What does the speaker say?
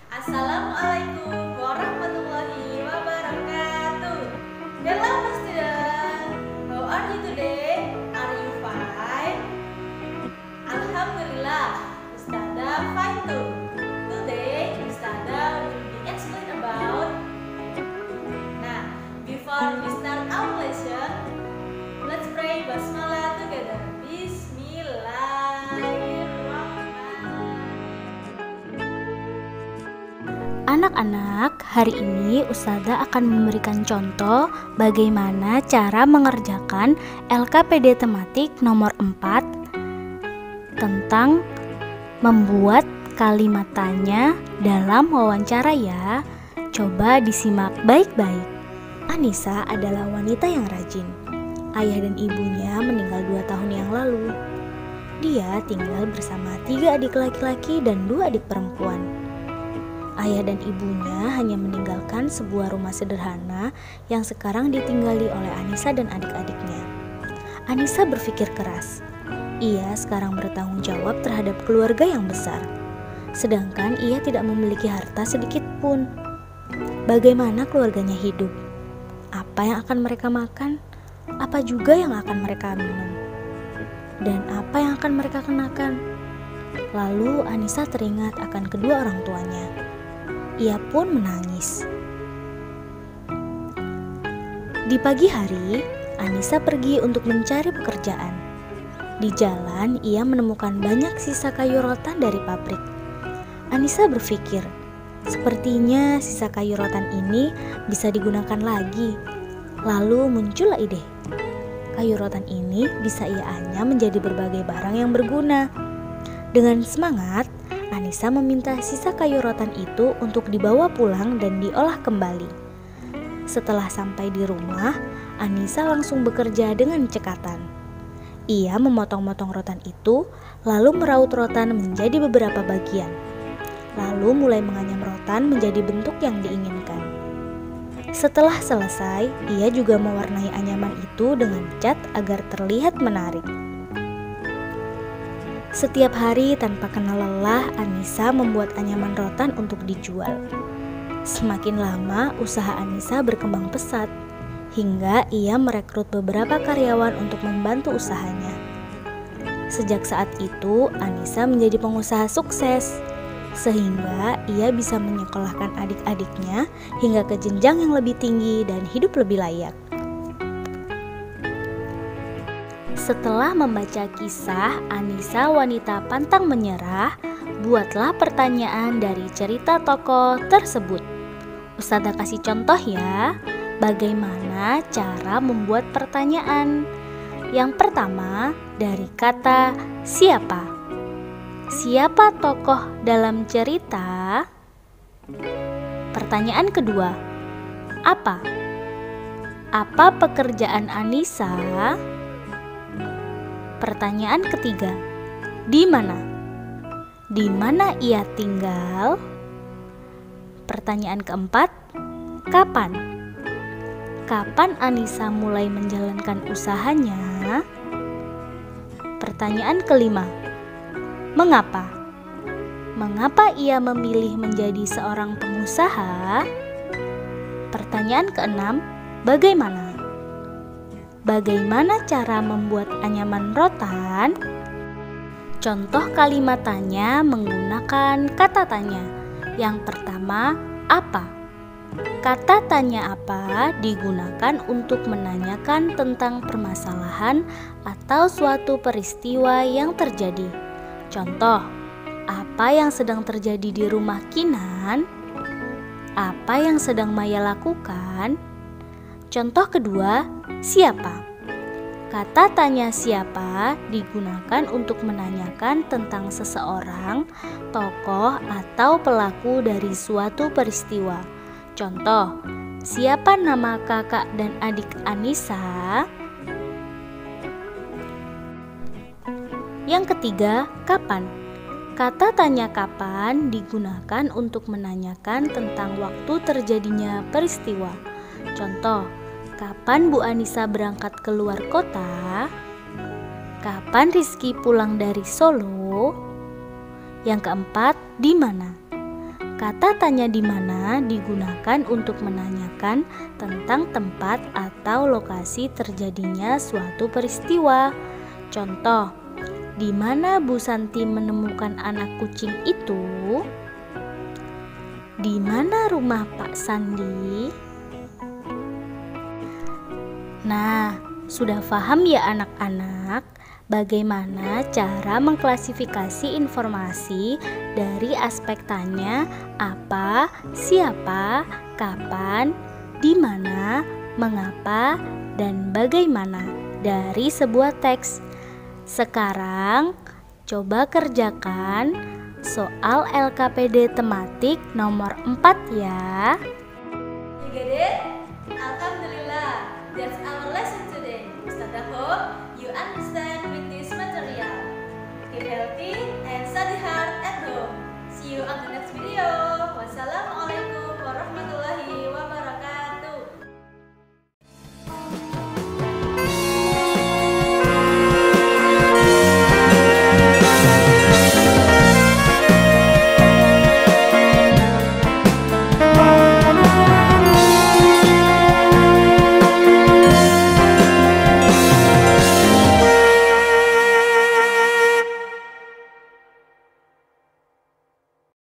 Assalamualaikum warahmatullahi wabarakatuh. Hello student, how are you today? Are you fine? Alhamdulillah, Ustazah fine too. Today Ustazah will be explain about. Nah, before we start our lesson, let's pray basmalah together. Anak-anak, hari ini Ustazah akan memberikan contoh bagaimana cara mengerjakan LKPD tematik nomor 4 tentang membuat kalimat tanya dalam wawancara ya. Coba disimak baik-baik. Anissa adalah wanita yang rajin. Ayah dan ibunya meninggal 2 tahun yang lalu. Dia tinggal bersama 3 adik laki-laki dan 2 adik perempuan. Ayah dan ibunya hanya meninggalkan sebuah rumah sederhana yang sekarang ditinggali oleh Anissa dan adik-adiknya. Anissa berpikir keras. Ia sekarang bertanggung jawab terhadap keluarga yang besar. Sedangkan ia tidak memiliki harta sedikit pun. Bagaimana keluarganya hidup? Apa yang akan mereka makan? Apa juga yang akan mereka minum? Dan apa yang akan mereka kenakan? Lalu Anissa teringat akan kedua orang tuanya. Ia pun menangis. Di pagi hari, Anissa pergi untuk mencari pekerjaan. Di jalan, ia menemukan banyak sisa kayu rotan dari pabrik. Anissa berpikir, sepertinya sisa kayu rotan ini bisa digunakan lagi. Lalu muncullah ide. Kayu rotan ini bisa ia anyam menjadi berbagai barang yang berguna. Dengan semangat, Anissa meminta sisa kayu rotan itu untuk dibawa pulang dan diolah kembali. Setelah sampai di rumah, Anissa langsung bekerja dengan cekatan. Ia memotong-motong rotan itu, lalu meraut rotan menjadi beberapa bagian. Lalu mulai menganyam rotan menjadi bentuk yang diinginkan. Setelah selesai, ia juga mewarnai anyaman itu dengan cat agar terlihat menarik. Setiap hari tanpa kenal lelah, Anissa membuat anyaman rotan untuk dijual. Semakin lama, usaha Anissa berkembang pesat, hingga ia merekrut beberapa karyawan untuk membantu usahanya. Sejak saat itu, Anissa menjadi pengusaha sukses, sehingga ia bisa menyekolahkan adik-adiknya hingga ke jenjang yang lebih tinggi dan hidup lebih layak. Setelah membaca kisah Anissa wanita pantang menyerah, buatlah pertanyaan dari cerita tokoh tersebut. Ustazah kasih contoh ya, bagaimana cara membuat pertanyaan. Yang pertama, dari kata siapa. Siapa tokoh dalam cerita? Pertanyaan kedua, apa? Apa pekerjaan Anissa? Pertanyaan ketiga, di mana? Di mana ia tinggal? Pertanyaan keempat, kapan? Kapan Anissa mulai menjalankan usahanya? Pertanyaan kelima, mengapa? Mengapa ia memilih menjadi seorang pengusaha? Pertanyaan keenam, bagaimana? Bagaimana cara membuat anyaman rotan? Contoh kalimat tanya menggunakan kata tanya. Yang pertama, apa? Kata tanya apa digunakan untuk menanyakan tentang permasalahan atau suatu peristiwa yang terjadi. Contoh, apa yang sedang terjadi di rumah Kinan? Apa yang sedang Maya lakukan? Contoh kedua, siapa? Kata tanya siapa digunakan untuk menanyakan tentang seseorang, tokoh, atau pelaku dari suatu peristiwa. Contoh, siapa nama kakak dan adik Anissa? Yang ketiga, kapan? Kata tanya kapan digunakan untuk menanyakan tentang waktu terjadinya peristiwa. Contoh, kapan Bu Anissa berangkat keluar kota? Kapan Rizky pulang dari Solo? Yang keempat, di mana? Kata tanya di mana digunakan untuk menanyakan tentang tempat atau lokasi terjadinya suatu peristiwa. Contoh, di mana Bu Santi menemukan anak kucing itu? Di mana rumah Pak Sandi? Nah, sudah paham ya anak-anak bagaimana cara mengklasifikasi informasi dari aspek tanya, apa, siapa, kapan, di mana, mengapa, dan bagaimana dari sebuah teks. Sekarang, coba kerjakan soal LKPD tematik nomor 4 ya. You get it? Alhamdulillah, that's our lesson today. Ustazah hope